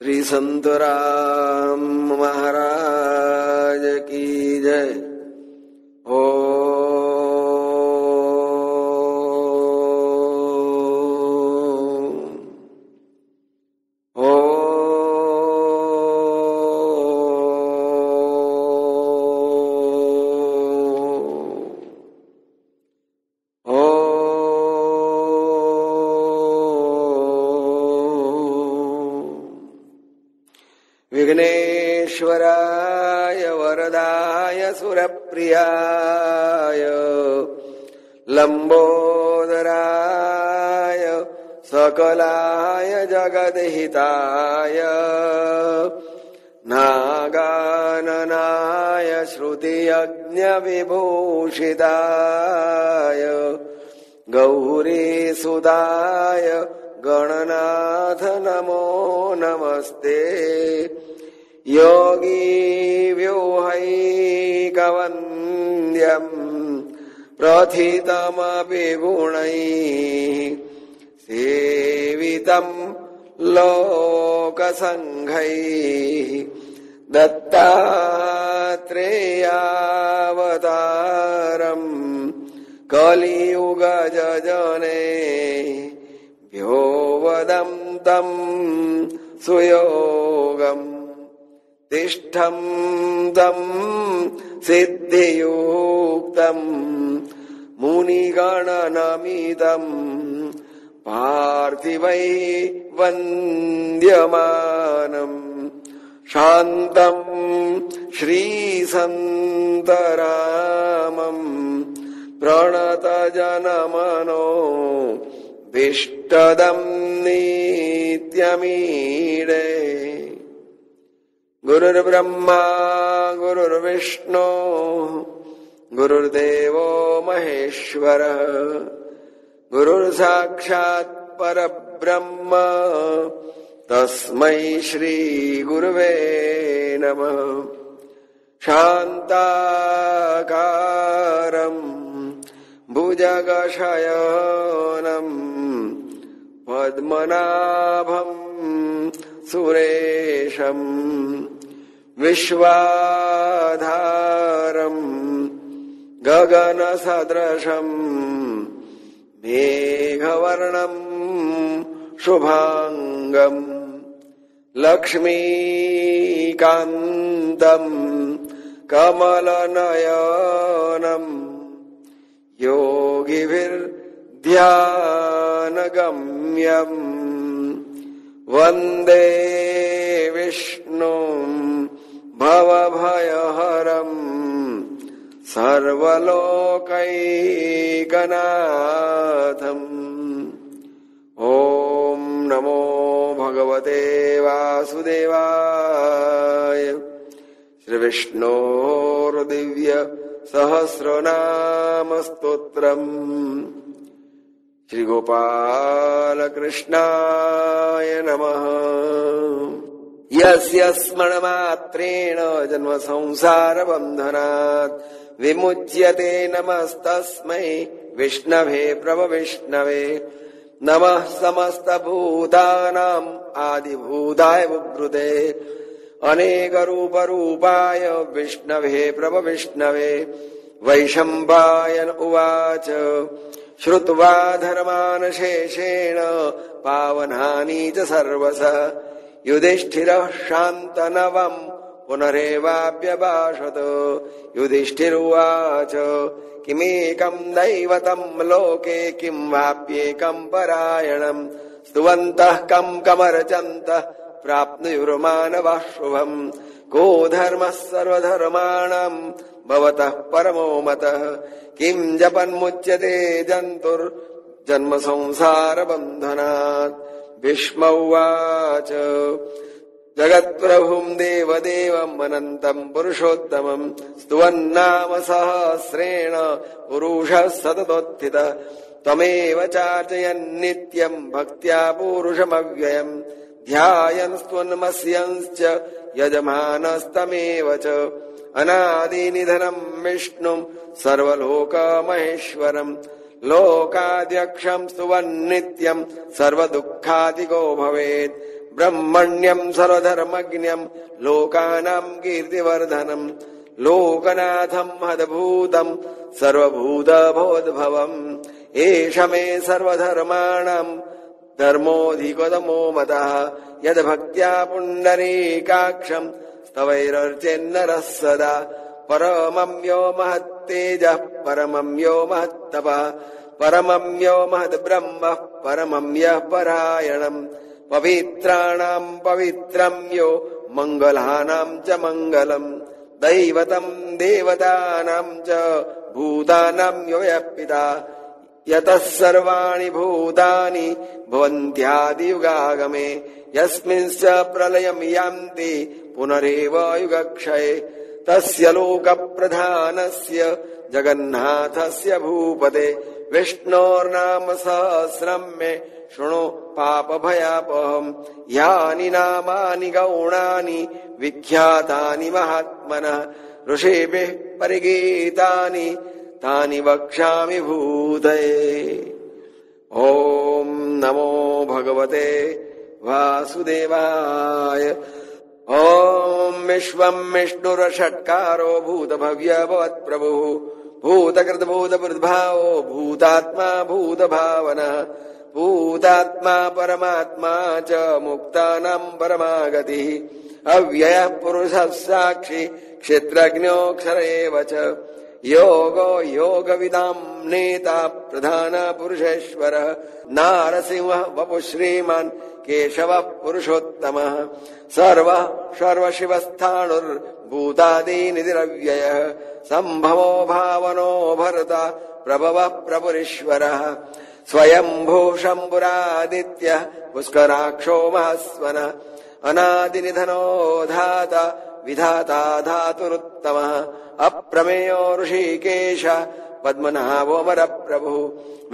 श्री संत राम महाराज की जय। ओ विघ्नेश्वराय वरदाय सुरप्रियाय लंबोदराय सकलाय जगद्हिताय नागाननाय श्रुतियज्ञविभूषिताय गौरीसुदाय गणनाथ नमो नमस्ते। योगी व्यूहैकवन्द्यम् प्रथितमपि गुणैः सेवितम् लोकसङ्घैः दत्तात्रेयावतारम् कलियुगजने भ्यो वदन्तम् सुयोगम् तिष्ठम् तम् सिद्धियुक्तम् मुनिगणनमिदम् पार्थिवै वन्द्यमानम् शान्तम् श्रीसन्तरामम् प्रणतजनमनो विष्टदम् नित्यमीडे। गुरुर्ब्रह्मा गुरुर्विष्णु गुरुर्देवो महेश्वरः गुरुर्साक्षात् परब्रह्म तस्मै श्री गुरुवे नमः। शान्ताकारम् भुजगशयनम् पद्मनाभम् सुरेशम् विश्वाधारम् गगनसदृशम् मेघवर्णम् शुभांगम् लक्ष्मीकान्तम् कमलनयनम् योगिभिर्ध्यानगम्यम् वन्दे विष्णुम् भवभयहरम् सर्वलोकैकनाथम्। ॐ नमो भगवते वासुदेवाय। श्रीविष्णोर्दिव्य सहस्रनाम स्तोत्रम् श्रीगोपालकृष्णाय नमः। यस्य स्मरणमात्रेण जन्म संसार बन्धनात् विमुच्यते नमस्तस्मै विष्णवे प्रभविष्णवे। नमः समस्तभूतानाम् आदिभूताय बुभृते अनेकरूपरूपाय विष्णवे प्रभविष्णवे। वैशम्पायन उवाच श्रुत्वा धर्मान् शेषेण पावनानि च सर्वशः युधिष्ठिरः शान्तनवम् पुनरेवाप्यभाषत। युधिष्ठिरुवाच किमेकम् दैवतम् लोके किं वाप्येकम् परायणम् स्तुवन्तः कम् कमर्चन्तः प्राप्नुयुर्मानवः शुभम्। को धर्मः सर्वधर्माणाम् भवतः परमो मतः किम् जपन्मुच्यते जन्तुर्जन्म संसार बन्धनात्। भीष्म उवाच जगत्प्रभुम् देवदेवम् अनन्तम् पुरुषोत्तमम् स्तुवन्नाम सहस्रेण पुरुषः सततोत्थितः। त्वमेव चार्चयन्नित्यम् भक्त्या पुरुषमव्ययम् ध्यायन् स्तुवन्मस्यंश्च यजमानस्तमेव च। अनादिनिधनम् विष्णुम् सर्वलोकमहेश्वरम् लोकाध्यक्षं स्तुवन्नित्यं सर्वदुःखादिको भवेत् ब्रह्मण्यं सर्वधर्मज्ञं लोकानां कीर्तिवर्धनं लोकनाथं महद्भूतं सर्वभूतभवोद्भवम् एष मे सर्वधर्माणां धर्मोऽधिकतमो मतः यद्भक्त्या पुण्डरीकाक्षं स्तवैरर्चेन्नरः सदा परमं यो महत्तेजः परमं यो महत्तपः परमं यो महद्ब्रह्मः परमं यः परायणम् पवित्राणां पवित्रं यो मङ्गलानां च मङ्गलम् दैवतं देवतानां च भूतानां यो यः पिता यतः सर्वाणि भूतानि भवन्त्यादियुगागमे यस्मिंश्च प्रलयं यान्ति पुनरेव युगक्षये तस्य लोकप्रधानस्य जगन्नाथस्य भूपते विष्णोर्नाम सहस्रं मे शृणु पापभयापहम् यानि नामानि गौणानि विख्यातानि महात्मनः ऋषिभिः परिगीतानि तानि वक्ष्यामि भूतये। ॐ नमो भगवते वासुदेवाय। ॐ विश्वं विष्णुरषट्कारो भूतभव्यभवत्प्रभुः भूतकृतभूतभृद्भावो भूतात्मा भूतभावनः भूतात्मा परमात्मा च मुक्तानां परमागतिः अव्ययः पुरुषः साक्षी क्षेत्रज्ञोऽक्षर एव च योगो योगविदां नेता प्रधान पुरुषेश्वरः नारसिंहः वपुः श्रीमान् केशवः पुरुषोत्तमः सर्वः सर्वशिवस्थाणुर्भूतादिनिधिरव्ययः सम्भवो भावनो भरता प्रभवः प्रभुरीश्वरः स्वयंभू शम्भुरादित्यः पुष्कराक्षो महास्वनः अनादिनिधनो धाता विधाता धातुरुत्तमः अप्रमेयो ऋषिकेश पद्मनाभोऽमरप्रभुः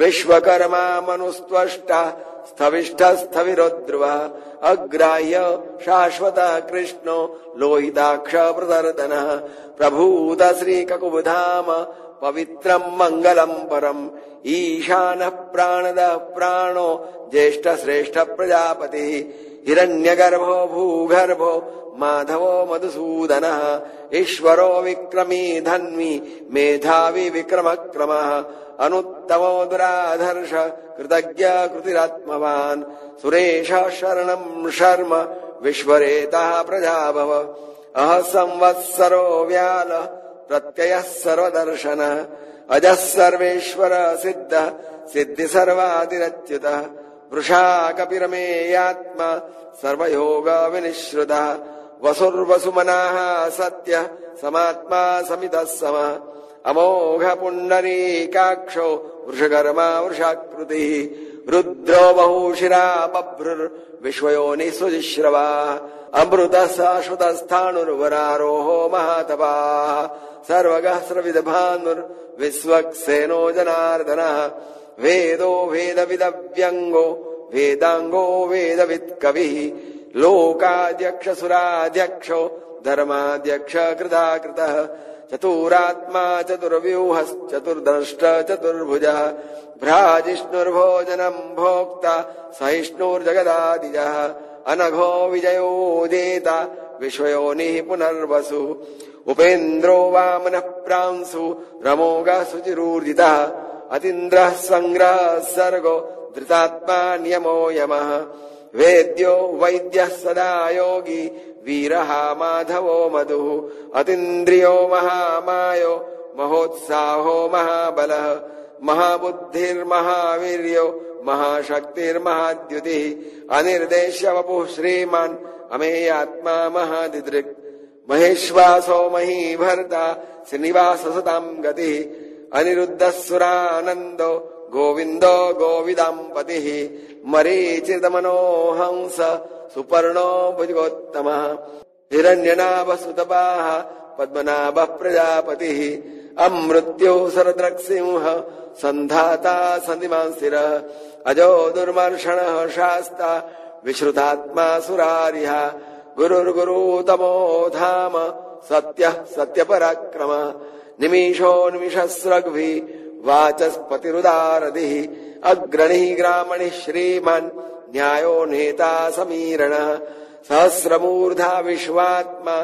विश्वकर्मा मनुस्त्वष्टा स्थविष्ठस्थविरोध्रुवः अग्राह्य शाश्वतः कृष्णो लोहिताक्ष प्रदर्दनः प्रभूत श्रीककुबधाम पवित्रं मङ्गलं परम् ईशानः प्राणदः प्राणो ज्येष्ठश्रेष्ठ प्रजापतिः हिरण्यगर्भो भूगर्भो माधवो मधुसूदनः ईश्वरो विक्रमी धन्वी मेधावी विक्रमक्रमः अनुत्तमो दुराधर्ष कृतज्ञ कृतिरात्मवान् सुरेशः शरणं शर्म विश्वरेतः प्रजाभव अह संवत्सरो व्याल प्रत्ययः सर्वदर्शनः अजः सर्वेश्वर सिद्धः सिद्धि सर्वादिरच्युतः वृषा कपिरमेयात्मा सर्वयोग विनिश्रुतः वसुर्वसुमनाः सत्यः समात्मा समितः समः अमोघ पुण्डरीकाक्षो वृषकर्मा वृषाकृतिः रुद्रो बहुशिरा बभ्रुर्विश्वयोनिः सुजिश्रवाः अमृतः शाश्वतस्थाणुर्वरारोहो महातपाः सर्वगः स्रविदभानुर्विश्वक्सेनो जनार्दनः वेदो वेदविदव्यङ्गो वेदाङ्गो वेदवित्कविः लोकाध्यक्षसुराध्यक्षो धर्माध्यक्ष कृताकृतः चतुरात्मा चतुर्व्यूहश्चतुर्दष्ट चतुर्भुजः भ्राजिष्णुर्भोजनं भोक्ता सहिष्णुर्जगदादिजः अनघो विजयो जेता विश्वयोनिः पुनर्वसु उपेन्द्रो वामनः प्रांशु रमोगः शुचिरूर्जितः अतीन्द्रः सङ्ग्रहः सर्गो धृतात्मा नियमो यमः वेद्यो वैद्यः सदा योगी वीरः माधवो मधुः अतीन्द्रियो महामायो महोत्साहो महाबलः महाबुद्धिर्महावीर्यो महाशक्तिर्महाद्युतिः अनिर्देश्य वपुः श्रीमान् अमेयात्मा महादिदृक् महेश्वासो महीभर्ता श्रीनिवास सतां गतिः अनिरुद्धः सुरानन्दो गोविन्दो गोविदाम्पतिः मरीचिर्दमनो हंस सुपर्णो भुजगोत्तमः हिरण्यनाभसुतपाः पद्मनाभः प्रजापतिः अमृत्युः शरद्रक्सिंह सन्धाता सन्धिमान् स्थिरः अजो दुर्मर्षणः शास्ता विश्रुतात्मा सुरारिः गुरुर्गुरुतमो धाम सत्यः सत्यपराक्रमः निमिषो निमिषस्रग्भिः वाचस्पतिरुदारदिः अग्रणिः ग्रामणिः श्रीमान् न्यायो नेता समीरणः सहस्रमूर्धा विश्वात्मा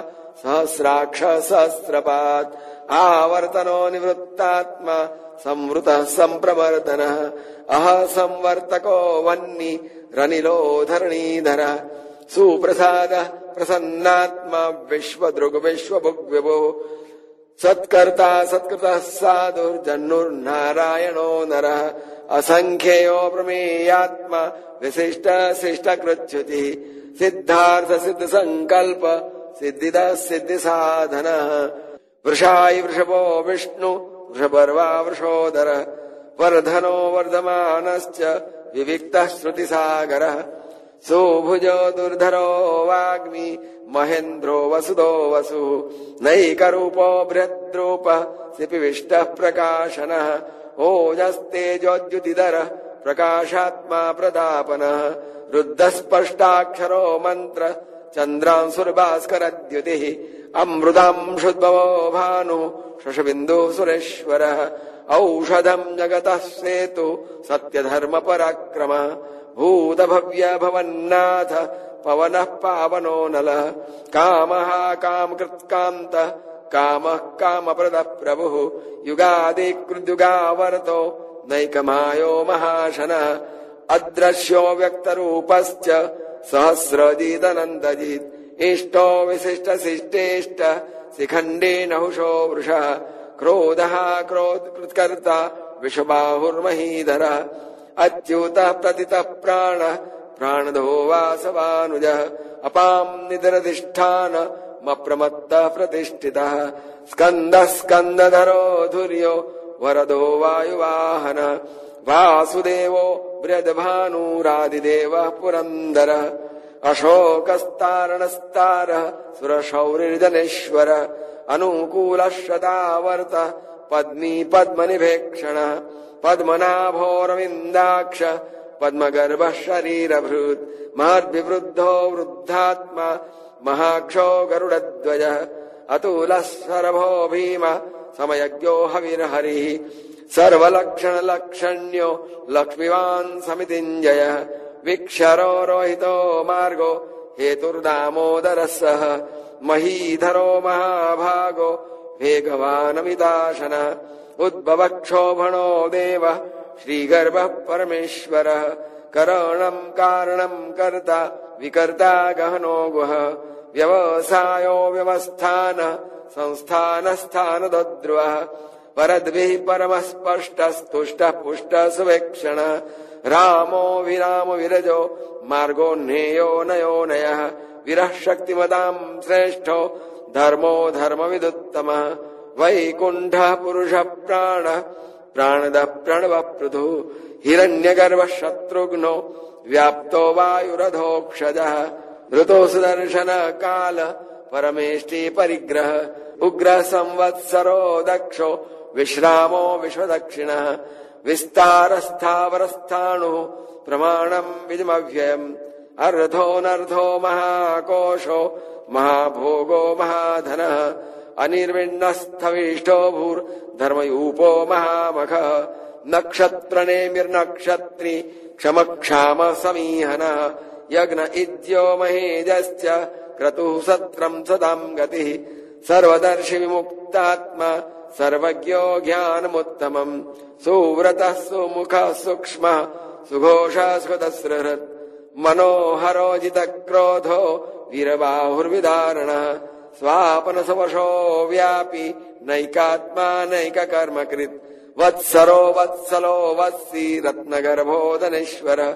सहस्राक्ष सहस्रपात् आवर्तनो निवृत्तात्मा संवृतः सम्प्रवर्तनः अह संवर्तको वह्नि रनिलो धरणीधरः सुप्रसादः प्रसन्नात्मा विश्वदृग् विश्वभुग्विभुः सत्कर्ता सत्कृतः साधुर्जन्नुर्नारायणो नरः असंख्येयो प्रमेयात्मा विशिष्ट शिष्टकृच्छ्युतिः सिद्धार्थ सिद्ध संकल्प सिद्धिदः सिद्धि साधनः वृषाय वृषभो विष्णु वृषपर्वा वृषोदरः वर्धनो वर्धमानश्च विविक्तः श्रुतिसागरः सुभुजो दुर्धरो वाग्मी महेन्द्रो वसुदो वसुः नैकरूपो बृहद्रूपः सिपिविष्टः प्रकाशनः ओजस्तेजोद्युतिधरः प्रकाशात्मा प्रतापनः रुद्धस्पष्टाक्षरो मन्त्र चन्द्रांशुर्भास्करद्युतिः अमृतांशुद्भवो भानुः शशबिन्दुः सुरेश्वरः औषधम् जगतः सेतु सत्यधर्म पराक्रमः भूतभव्य भवन्नाथ पवनः पावनो नलः कामः कामकृत्कान्तः कामः कामप्रदः प्रभुः युगादिकृद्युगावर्तो नैकमायो महाशनः अदृश्यो व्यक्तरूपश्च सहस्रजिदनन्दजित् इष्टो विशिष्टशिष्टेष्ट शिखण्डे नहुषो वृषः क्रोधः क्रोधकृत्कर्ता विश्वबाहुर्महीधरः अच्युतः प्रतितः प्राणः प्राणदो वासवानुजः अपां निधरधिष्ठानमप्रमत्तः प्रतिष्ठितः स्कन्दः स्कन्दधरो धुर्यो वरदो वायुवाहनः वासुदेवो बृहद्भानुरादिदेवः पुरन्दरः अशोकस्तारणस्तारः सुरशौरिर्जनेश्वरः अनुकूलः शतावर्तः पद्मी पद्मनिभेक्षणः पद्मनाभोरविन्दाक्ष पद्मगर्भः शरीरभृत् महद्विवृद्धो वृद्धात्मा महाक्षो गरुडध्वजः अतुलः शरभो भीमः समयज्ञो हविर्हरिः सर्वलक्षणलक्षण्यो लक्ष्मीवान् समितिञ्जयः विक्षरो रोहितो मार्गो हेतुर्दामोदरः सः महीधरो महाभागो वेगवानमिताशनः उद्भवक्षोभणो देवः श्रीगर्भः परमेश्वरः करणम् कारणम् कर्ता विकर्ता गहनो गुहः व्यवसायो व्यवस्थानः संस्थानस्थानदद्रुवः परद्भिः परमः स्पष्टस्तुष्टः पुष्टः सुवेक्षणः रामो विराम विरजो मार्गो नेयो नयो नयः विरः शक्तिमताम् श्रेष्ठो धर्मो धर्मविदुत्तमः वैकुण्ठः पुरुषः प्राणः प्राणदः प्रणवः पृथुः हिरण्यगर्भः शत्रुघ्नो व्याप्तो वायुरधोक्षजः ऋतो सुदर्शन काल परमेष्टि परिग्रह उग्रः संवत्सरो दक्षो विश्रामो विश्वदक्षिणः विस्तारस्थावरस्थाणुः प्रमाणम् विजमव्ययम् अर्धोऽनर्धो महाकोशो महाभोगो महाधनः अनिर्विण्णस्थविष्टो भूर्धर्मयूपो महामखः नक्षत्रनेमिर्नक्षत्री क्षमक्षाम समीहनः यज्ञ इद्यो महेजश्च क्रतुः सत्रम् सदाम् गतिः सर्वदर्शि विमुक्तात्मा सर्वज्ञो ज्ञानमुत्तमम् सुव्रतः सुमुखः सूक्ष्मः सुघोषः सुखदस्रहृत् मनोहरो जितक्रोधो वीरबाहुर्विदारणः स्वापनसवशो व्यापी नैकात्मा नैककर्मकृत् वत्सरो वत्सलो वत्सी रत्नगर्भोदनेश्वरः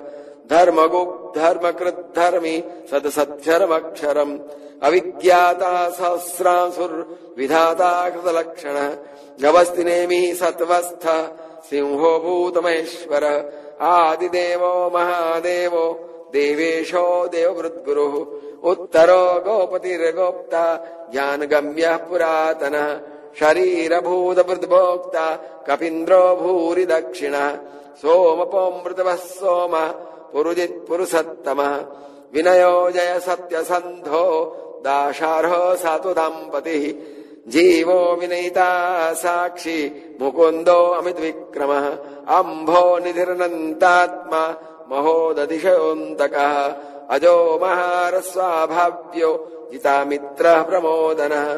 धर्मगुप्धर्मकृद्धर्मी सदसद्धर्मक्षरम् अविज्ञाता सहस्रांशुर्विधाता कृतलक्षणः गवस्तिनेमिः सत्वस्थः सिंहो भूतमहेश्वरः आदिदेवो महादेवो देवेशो देववृद्गुरुः उत्तरो गोपतिर्गोप्ता ज्ञानगम्यः पुरातनः शरीरभूतभृद्भोक्ता कपीन्द्रो भूरि दक्षिणः सोमपोऽमृतवः सोमः पुरुजित्पुरुषत्तमः विनयो जय सत्यसन्धो दाशार्हो सातु दाम्पतिः जीवो विनयिता साक्षी मुकुन्दो अमितविक्रमः अम्भो निधिरनन्तात्मा महोदधिशयोऽन्तकः अजो महारस्वाभाव्यो जितामित्रः प्रमोदनः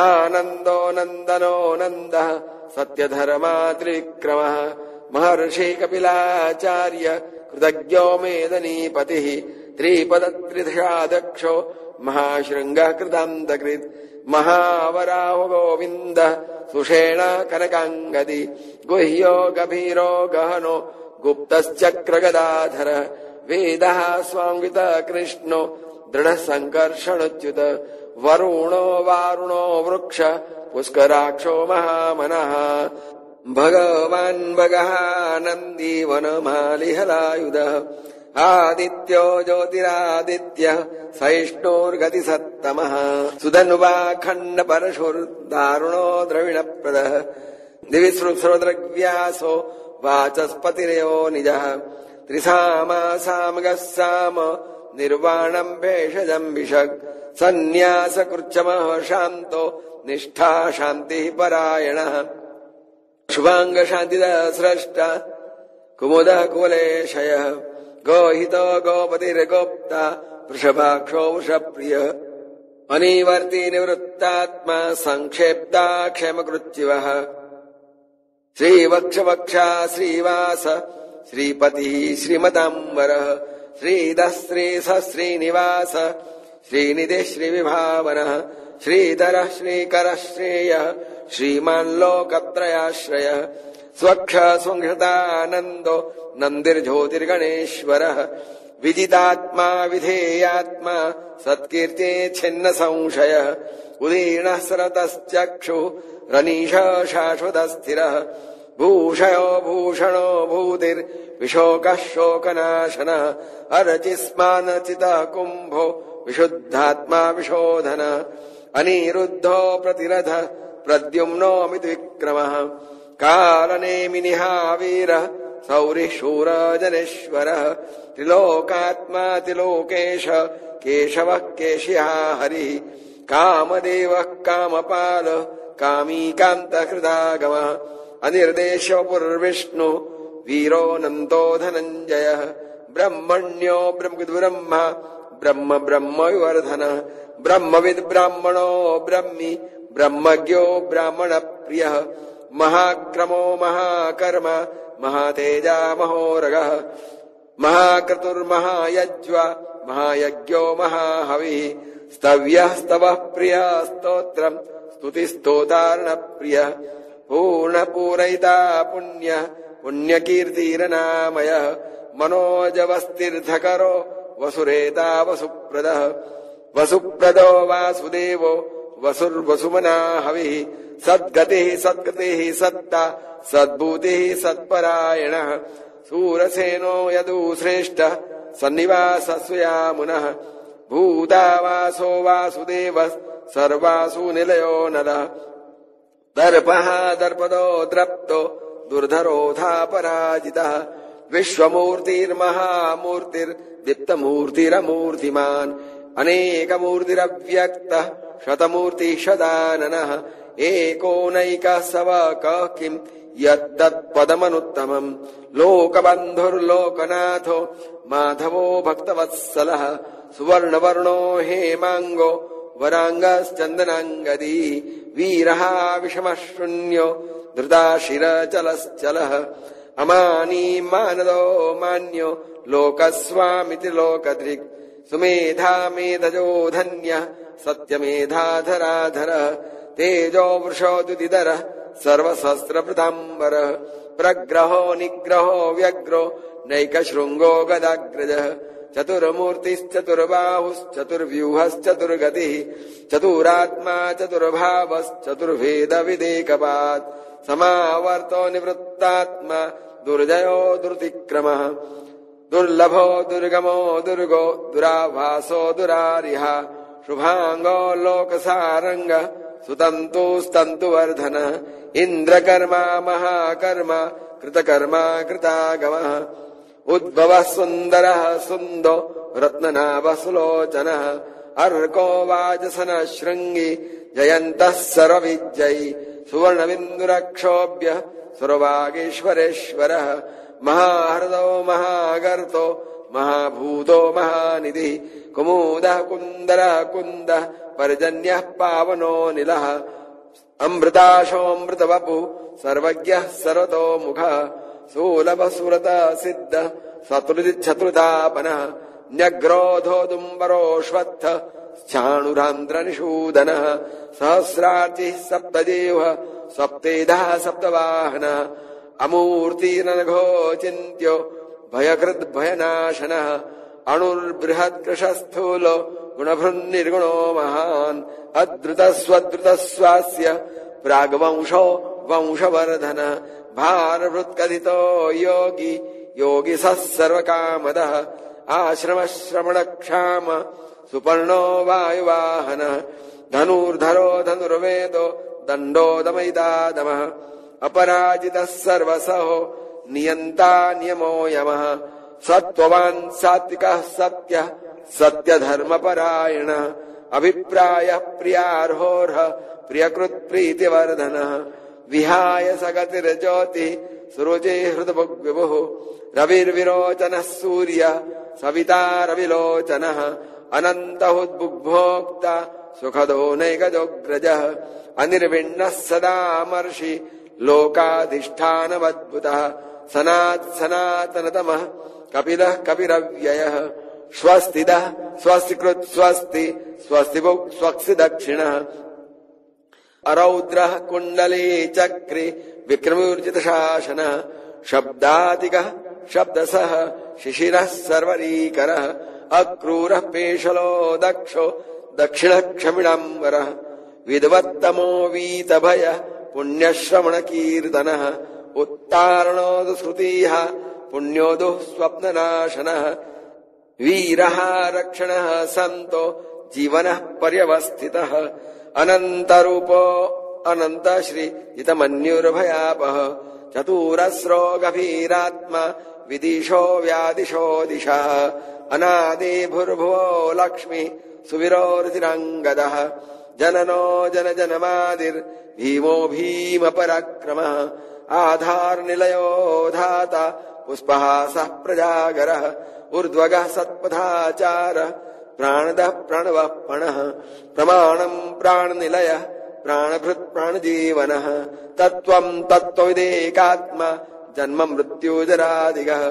आनन्दो नन्दनो नन्दः सत्यधर्मा त्रिविक्रमः महर्षि कपिलाचार्य कृतज्ञो मेदनीपतिः त्रिपदत्रिदशादक्षो महाशृङ्गः कृतान्तकृत् महावराहो गोविन्दः सुषेण कनकाङ्गदी गुह्यो गभीरो गहनो गुप्तश्चक्रगदाधर वेदः स्वाङ्गित कृष्णो दृढः सङ्कर्षणोच्युत वरुणो वारुणो वृक्ष पुष्कराक्षो महामनः भगवान् भगः नन्दी वनमालिहलायुधः आदित्यो ज्योतिरादित्यः सहिष्णुर्गतिसत्तमः सुधन्वा खण्ड परशुर्दारुणो द्रविणप्रदः दिवि सृद्रव्यासो वाचस्पतिरयो निजः त्रिसामासामगः साम निर्वाणम् भेषजम् विषक् सन्न्यासकृच्छमः शान्तो निष्ठा शान्तिः परायणः शुभाङ्ग शान्तिदः स्रष्टा कुमुदः कुलेशयः गोहितो गोपतिर्गोप्ता वृषभाक्षो वृषप्रियः अनिवर्ति निवृत्तात्मा संक्षेप्ता क्षेमकृच्युवः श्रीवक्षवक्षा श्रीवास श्रीपतिः श्रीमताम्बरः श्रीधः श्रीसः श्रीनिवास श्रीनिधिः श्रीविभावनः श्रीधरः श्रीकरः श्रेयः श्रीमान् लोकत्रयाश्रयः स्वक्ष सुंहृतानन्दो नन्दिर्ज्योतिर्गणेश्वरः विजितात्मा विधेयात्मा सत्कीर्ते छिन्न संशयः उदीर्णः सरतश्चक्षुः रनीशः शाश्वतस्थिरः भूषयो भूषणो भूतिर्विशोकः शोकनाशनः अर्चिस्मानचितः कुम्भो विशुद्धात्मा विशोधनः अनिरुद्धो प्रतिरथः प्रद्युम्नोऽमितविक्रमः कालनेमिनिहावीरः सौरिः शूरजनेश्वरः त्रिलोकात्मा त्रिलोकेश केशवः केशिहा हरिः कामदेवः कामपालः कामीकान्तहृदागमः अनिर्देशो पुर्विष्णु वीरोऽनन्तो धनञ्जयः ब्रह्मण्यो ब्रह्मविद्ब्रह्मा ब्रह्म ब्रह्मविवर्धनः ब्रह्मविद् ब्राह्मणो ब्रह्मी ब्रह्मज्ञो ब्राह्मणप्रियः महाक्रमो महाकर्म महातेजा महोरगः महाक्रतुर्महायज्वा महायज्ञो महाहविः स्तव्यः स्तवः प्रियः स्तोत्रम् स्तुतिस्तोतार्णप्रियः पूर्णपूरयिता पुण्यः पुण्यकीर्तिरनामयः मनोजवस्तीर्थकरो वसुरेता वसुप्रदः वसुप्रदो वासुदेवो वसुर्वसुमना हविः सद्गतिः सत्कृतिः सत्ता सद्भूतिः सत्परायणः सूरसेनो यदुश्रेष्ठः सन्निवासः स्वयामुनः भूतावासो वासुदेवः सर्वासु निलयो नरः दर्पः दर्पदो द्रप्तो दुर्धरोधा पराजितः विश्वमूर्तिर्महामूर्तिर्दीप्तमूर्तिरमूर्तिमान् अनेकमूर्तिरव्यक्तः शतमूर्तिः शताननः एकोनैकः सवकः किम् यत्तत्पदमनुत्तमम् लोकबन्धुर्लोकनाथो माधवो भक्तवत्सलः सुवर्णवर्णो हेमाङ्गो वराङ्गश्चन्दनाङ्गदी वीरः विषमः शून्यो धृताशिरचलश्चलः अमानी मानदो मान्यो लोकस्वामिति लोकदृक् सुमेधा मेधजो धन्यः सत्यमेधाधराधरः तेजो वृषोदुदिदरः सर्वशस्त्रभृताम्बरः प्रग्रहो निग्रहो व्यग्रो नैकशृङ्गो गदाग्रजः चतुर्मूर्तिश्चतुर्बाहुश्चतुर्व्यूहश्चतुर्गतिः चतुरात्मा चतुर्भावश्चतुर्भेदविदेकपात् समावर्तो निवृत्तात्मा दुर्जयो दुर्तिक्रमः दुर्लभो दुर्गमो दुर्गो दुराभासो दुरारिः शुभाङ्गो लोकसारङ्ग सुतन्तुस्तन्तुवर्धनः इन्द्रकर्मा महाकर्मा कृतकर्मा कृतागमः उद्भवः सुन्दरः सुन्दो रत्ननाभः सुलोचनः अर्को वाचसन शृङ्गी जयन्तः सर्वविजयी सुवर्णबिन्दुरक्षोभ्य सुरवागीश्वरेश्वरः महाहृदो महागर्तो महाभूतो महानिधिः कुमुदः कुन्दरः कुन्दः पर्जन्यः पावनो निलः अमृताशोऽमृतवपुः सर्वज्ञः सर्वतोमुखः सुलभः सुरतः सिद्धः शत्रुतापनः न्यग्रोधोदुम्बरोऽश्वत्थः चाणुरान्ध्रनिषूदनः सहस्रार्चिः सप्तजीवः सप्तेधः सप्तवाहनः अमूर्तिरनघोचिन्त्यो भयकृद्भयनाशनः अणुर्बृहत्कृशस्थूलो गुणभृन्निर्गुणो महान् अद्रुतस्वद्रुतस्वास्य प्राग्वंशो वंशवर्धनः भारभृत्कथितो योगी योगिसः सर्वकामदः आश्रमश्रमणक्षाम सुपर्णो वायुवाहनः धनुर्धरो धनुर्वेदो दण्डो दमयितादमः अपराजितः सर्वसहो नियन्ता नियमो यमः सत्त्ववान् सात्विकः सत्यः सत्यधर्मपरायणः अभिप्रायः प्रियार्होर्हः प्रियकृत्प्रीतिवर्धनः विहाय सगतिर्ज्योतिः सुरुचि हृदभुग्विभुः रविर्विरोचनः सूर्यः सविता रविलोचनः अनन्तहुद्भुग्भोक्ता सुखदो नैकजोग्रजः अनिर्विण्णः सदामर्षि लोकाधिष्ठानमद्भुतः सनातनतमः कपिलः कपिरव्ययः स्वस्तिदः स्वस्तिकृत् स्वस्ति स्वस्तिभुक् स्वस्ति दक्षिणः अरौद्रः कुण्डली चक्रि विक्रमूर्जितशासनः शब्दातिकः शब्दसः शिशिरः सर्वरीकरः अक्रूरः पेशलो दक्षो दक्षिणक्षमिणाम्बरः विद्वत्तमो वीतभयः पुण्यश्रवणकीर्तनः उत्तारणोदश्रुतिः पुण्योदुः स्वप्ननाशनः वीरः रक्षणः सन्तो जीवनः पर्यवस्थितः अनन्तरूपो अनन्तश्री जितमन्युर्भयापः चतुरस्रो गभीरात्मा विदिशो व्यादिशो दिशः अनादि भूर्भुवो लक्ष्मी सुविरोरुचिराङ्गदः जननो जनजनमादिर्भीमो भीमपराक्रमः आधारनिलयो धाता पुष्पहासः प्रजागरः ऊर्ध्वगः सत्पथाचारः प्राणदः प्रणवः पणः प्रमाणम् प्राणनिलयः प्राणभृत् प्राणजीवनः तत्त्वम् तत्त्वविदेकात्मा जन्म मृत्युजरादिगः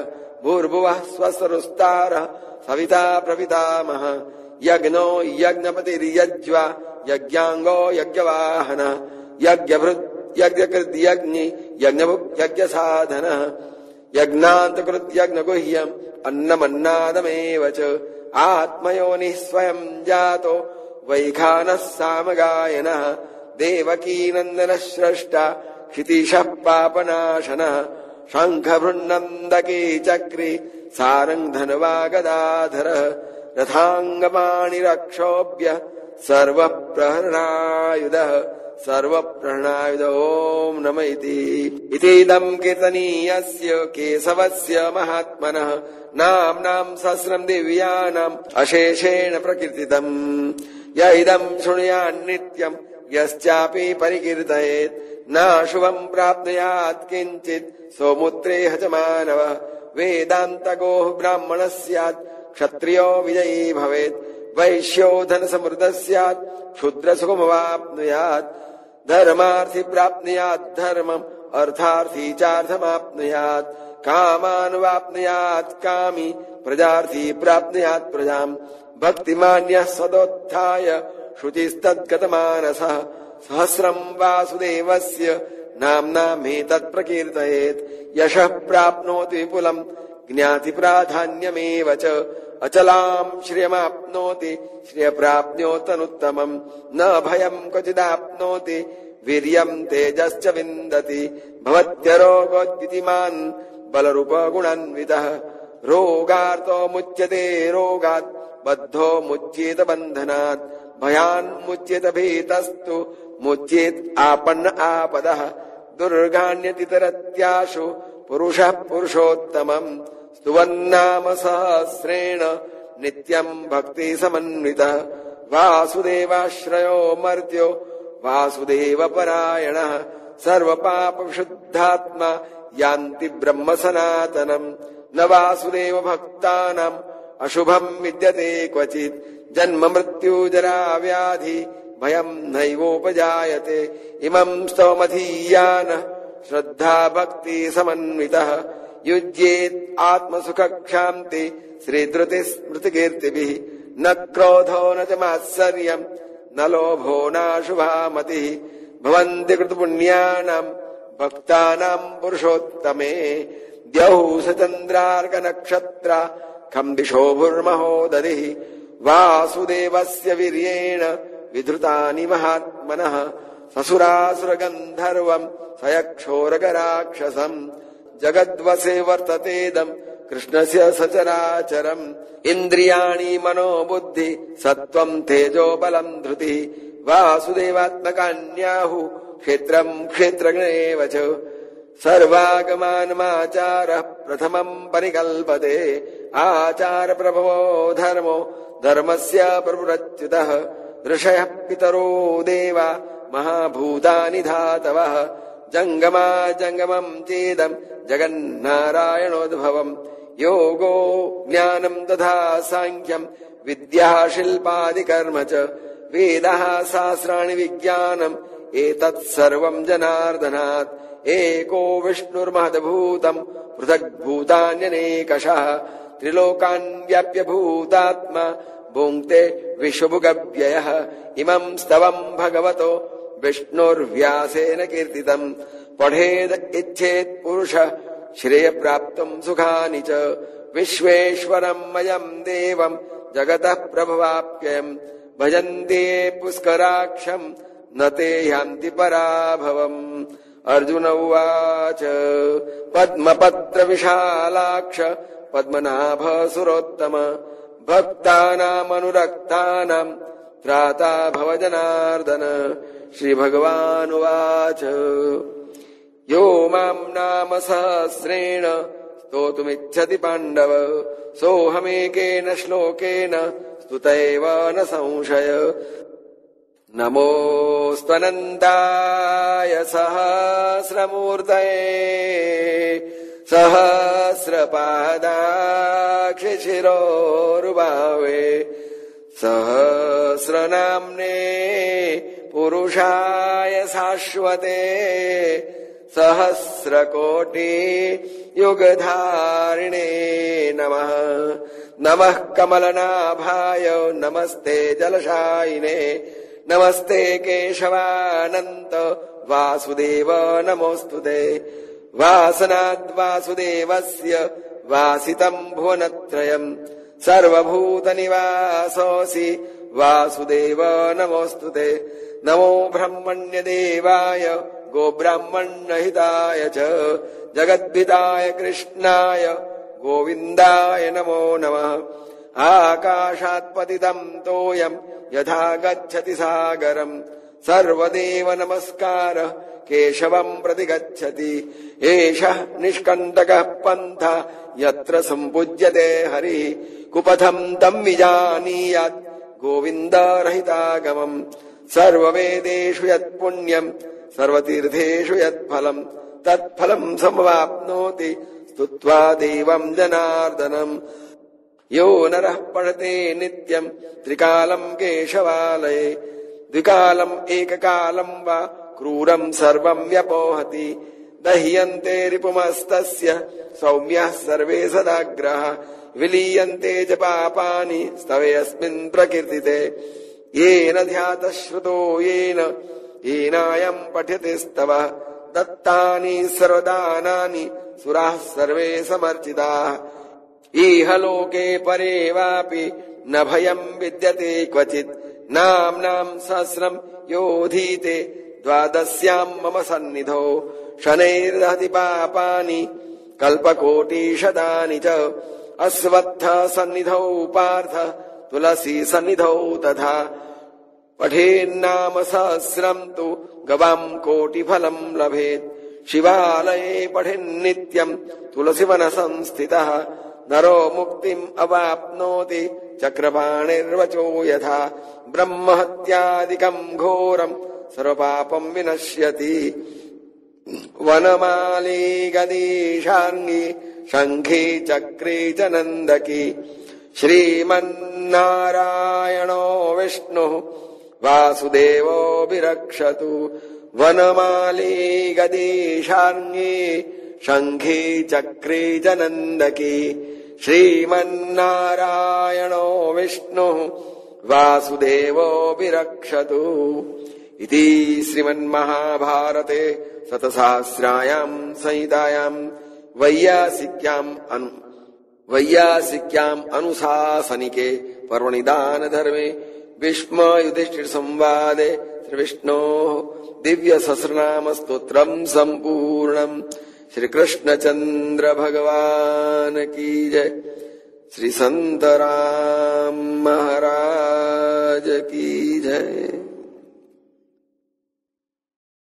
भूर्भुवः स्वसरुस्तारः सविता प्रपितामहः यज्ञो यज्ञपतिर्यज्वा यज्ञाङ्गो यज्ञवाहनः यज्ञभृत् यज्ञकृद्यज्ञि यज्ञभुक् यज्ञसाधनः यज्ञान्तकृत् यज्ञगुह्यम् अन्नमन्नादमेव च आत्मयोनिः स्वयम् जातो वैखानः सामगायनः देवकीनन्दनः स्रष्टा क्षितिशः पापनाशनः शङ्खभृन्नन्दकी चक्री सारङ्ग धनवागदाधरः रथाङ्गपाणिरक्षोभ्य सर्वप्रहरणायुधः सर्वप्रहरणायुध ॐ नमः इतीदम् कीर्तनीयस्य केशवस्य महात्मनः नाम्नाम् सहस्रम् दिव्यानाम् अशेषेण प्रकीर्तितम् य इदम् शृणुयान्नित्यम् यश्चापि परिकीर्तयेत् नाशुभम् प्राप्नुयात् किञ्चित् सौमुत्रेह च मानवः वेदान्तगोः ब्राह्मणः स्यात् क्षत्रियो विजयी भवेत् वैश्यो धनसमृद्धः स्यात् क्षुद्रसुखमवाप्नुयात् धर्मार्थी प्राप्नुयात् धर्मम् अर्थार्थी चार्थमाप्नुयात् कामानुवाप्नुयात् कामी प्रजार्थी प्राप्नुयात् प्रजाम् भक्तिमान्यः सदोत्थाय शुचिस्तद्गतमानसः सहस्रम् वासुदेवस्य नाम्नामेतत् प्रकीर्तयेत् यशः प्राप्नोति विपुलम् ज्ञाति प्राधान्यमेव च अचलाम् श्रियमाप्नोति श्रियप्राप्नोतनुत्तमम् न भयम् क्वचिदाप्नोति वीर्यम् तेजश्च विन्दति भवत्यरोगोद्वितिमान् बलरूपगुणान्वितः रोगार्तो मुच्यते रोगात् बद्धो मुच्येत बन्धनात् भयान्मुच्येत भीतस्तु मुच्येत् आपन्न आपदः दुर्गान्यतितरत्याशु पुरुषः पुरुषोत्तमम् स्तुवन्नाम सहस्रेण नित्यम् भक्ति समन्वितः वासुदेवाश्रयो मर्त्यो वासुदेवपरायणः सर्वपापविशुद्धात्मा यान्ति ब्रह्म सनातनम् न वासुदेव भक्तानाम् अशुभम् विद्यते क्वचित् जन्म मृत्यु जरा व्याधि भयम् नैवोपजायते इमम् स्तवमधीयानः श्रद्धा भक्ति समन्वितः युज्येत् आत्मसुखक्षान्ति श्रीधृतिः स्मृतिकीर्तिभिः न क्रोधो न च मात्सर्यम् न लोभो नाशुभा मतिः भवन्ति कृतपुण्यानाम् भक्तानाम् पुरुषोत्तमे द्यौः सचन्द्रार्कनक्षत्रा खम् दिशोभुर्महोदधिः वासुदेवस्य वीर्येण विधृतानि महात्मनः ससुरासुरगन्धर्वम् सयक्षोरगराक्षसम् जगद्वसे वर्ततेदम् कृष्णस्य सचराचरम् इन्द्रियाणि मनोबुद्धि सत्त्वम् तेजो बलम् धृतिः वासुदेवात्मकान्याहुः क्षेत्रम् क्षेत्रज्ञेव च सर्वागमानमाचारः प्रथमम् परिकल्पते आचारप्रभवो धर्मो धर्मस्य प्रपुरच्युतः ऋषयः पितरो देवा महाभूतानि धातवः जङ्गमा जङ्गमम् चेदम् जगन्नारायणोद्भवम् योगो ज्ञानम् तथा साङ्ख्यम् विद्या शिल्पादिकर्म च वेदः शास्त्राणि विज्ञानम् एतत् सर्वम् जनार्दनात् एको विष्णुर्महद्भूतम् पृथग्भूतान्यनेकशः त्रिलोकान् व्याप्य भूतात्मा भुङ्क्ते विश्वभुगव्ययः इमम् स्तवम् भगवतो विष्णुर्व्यासेन कीर्तितम् पठेद इच्छेत् पुरुषः श्रेयप्राप्तुम् सुखानि च विश्वेश्वरम् मयम् देवम् जगतः प्रभवाप्ययम् भजन्ते पुष्कराक्षम् न ते यान्ति पराभवम् अर्जुन उवाच पद्मपत्रविशालाक्ष पद्मनाभ सुरोत्तम भक्तानामनुरक्तानाम् त्राता भव जनार्दन श्रीभगवानुवाच यो माम् नाम सहस्रेण स्तोतुमिच्छति पाण्डव सोऽहमेकेन श्लोकेन स्तुतैव न संशय नमोऽस्त्वनन्ताय सहस्रमूर्तये सहस्रपादाक्षशिरोरुबावे सहस्रनाम्ने पुरुषाय शाश्वते सहस्रकोटि युगधारिणे नमः नमः कमलनाभाय नमस्ते जलशायिने नमस्ते केशवानन्त वासुदेव नमोऽस्तुते वासनाद्वासुदेवस्य वासितम् भुवनत्रयम् सर्वभूतनिवासोऽसि वासुदेव नमोऽस्तुते नमो ब्रह्मण्यदेवाय गोब्राह्मण्यहिताय च जगद्भिताय कृष्णाय गोविन्दाय नमो नमः आकाशात्पतितम् तोयम् यथा गच्छति सागरम् सर्वदेव नमस्कारः केशवम् प्रति गच्छति एषः निष्कण्टकः पन्था यत्र सम्पूज्यते हरिः कुपथम् तम् विजानीयात् गोविन्दरहितागमम् सर्ववेदेषु यत्पुण्यम् सर्वतीर्थेषु यत्फलम् तत्फलम् समवाप्नोति स्तुत्वा देवम् जनार्दनम् यो नरः पठते नित्यम् त्रिकालम् केशवालये द्विकालम् एककालम् वा क्रूरम् सर्वम् व्यपोहति दह्यन्ते रिपुमस्तस्य सौम्यः सर्वे सदाग्रह विलीयन्ते च पापानि स्तवेऽस्मिन् प्रकीर्तिते येन ध्यातः श्रुतो येनायम् पठ्यते स्तवः दत्तानि सर्वदानानि सुराः सर्वे समर्चिताः इह लोके परे वापि न भयम् विद्यते क्वचित् नाम्नाम् सहस्रम् योधीते द्वादश्याम् मम सन्निधौ शनैर्दहति पापानि कल्पकोटिशतानि च अश्वत्थ सन्निधौ पार्थ तुलसी सन्निधौ तथा पठेन्नाम सहस्रम् तु गवाम् कोटिफलम् लभेत् शिवालये पठेन्नित्यम् तुलसीवन संस्थितः नरो मुक्तिम् अवाप्नोति चक्रपाणिर्वचो यथा ब्रह्महत्यादिकम् घोरम् सर्वपापम् विनश्यति वनमाली गदीशार्ङ्गी शङ्खी चक्री च नन्दकी श्रीमन्नारायणो विष्णुः वासुदेवोऽभिरक्षतु वनमाली गदीशार्ङ्गी शङ्खी चक्री च नन्दकी श्रीमन्नारायणो विष्णुः वासुदेवोऽभिरक्षतु इति श्रीमन्महाभारते शतसहस्रायाम् संहितायाम् वैयासिक्याम् अनुशासनिके पर्वणि दानधर्मे भीष्म-युधिष्ठिर-संवादे श्रीविष्णोः दिव्यसहस्रनामस्तोत्रम् सम्पूर्णम्। श्रीकृष्णचन्द्र भगवान् की जय। श्री संतराम महाराज की जय।